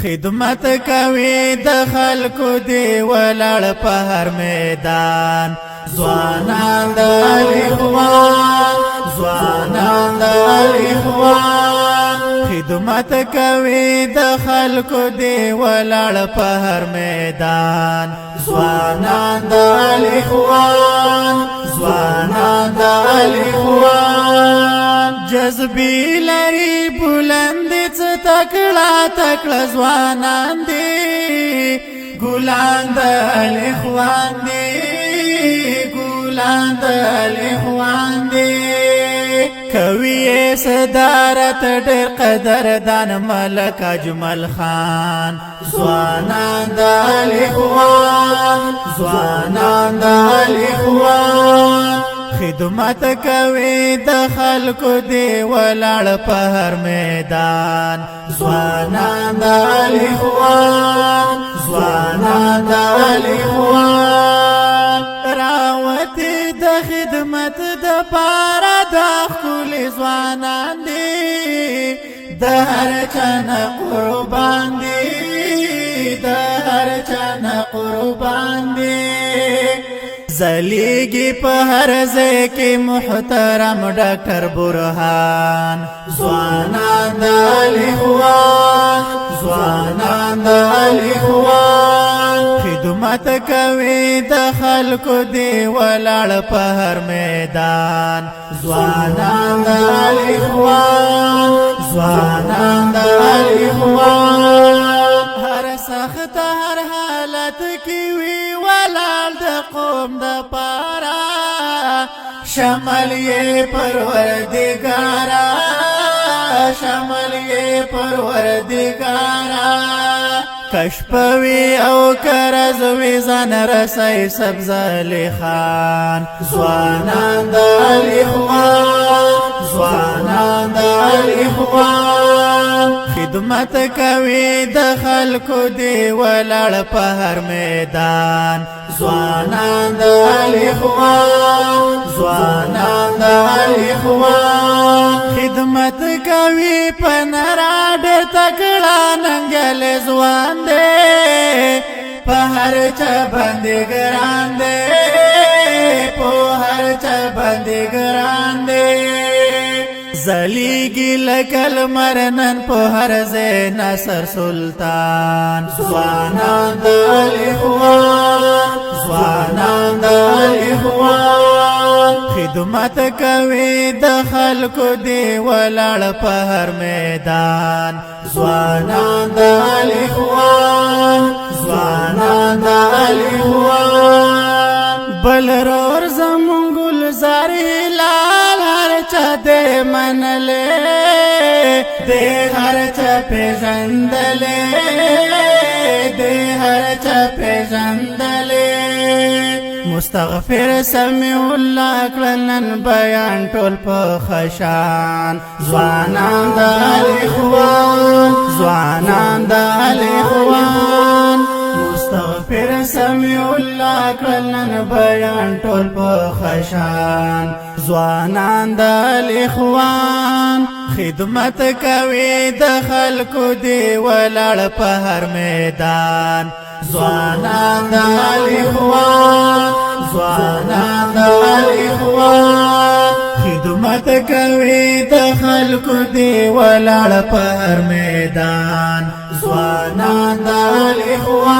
خدمت کوي د خلکو دی ولړ په هر میدان ځوانان د اخوان ځوانان د اخوان خدمت کوي د خلکو دی ولړ په هر میدان ځوانان د اخوان ځوانان د اخوان جذبی لري بلند تکړه ځوانان دي ګلان د اخوان دي ګلان د اخوان دي کوي صدارت ډېر قدردان ملک اجمل خان ځوانان د اخوان ځوانان د اخوان خدمت کوي د خلکو دی ولړ په هر میدان ځوانان د اخوان ځوانان د اخوان راوتي د خدمت د پاره د خپل ځوانان دي د هر چا قربان دي د هر چا قربان دي زلیگی په هر ځای کې محترم ډاکټر برهان ځوانان د اخوان ځوانان د اخوان خدمت کوي د خلکو دی ولړ په هر میدان ځوانان د اخوان ځوانان د اخوان هر سخت هر حالت کې وی ولال د قوم د پارا شمل یې پروردگارا شمل یې پروردگارا کشپوی او کرزوی زن رسی سبزالی خان ځوانان د اخوان ځوانان د اخوان خدمت کوي د خلکو دی ولړ په هر میدان ځوانان د اخوان ځوانان د اخوان خدمت کوي په نراډ تکړه ننګل ځوان دی په هر چا باندې ګران دی په هر چا باندې ګران دی زلیگی لکل مرنن په هر ځای نصر سلطان ځوانان د اخوان ځوانان د اخوان خدمت کوي د خلکو دی ولړ په هر میدان ځوانان د اخوان ځوانان د اخوان بل رور زمون گلزار لال هر چا دې منلې دې هر چا پیژندلې دې هر چا پیژندلې مستغفر سمیع الله کړنن بیان ټول په خشان ځوانان د اخوان ځوانان د اخوان مستغفر سمیع الله کړنن بیان ټول په خشان ځوانان د اخوان خدمت کوي د خلکو دی ولړ په هر میدان ځوانان د اخوان ځوانان د اخوان خدمت کوي د خلکو دی ولړ په هر میدان ځوانان د اخوان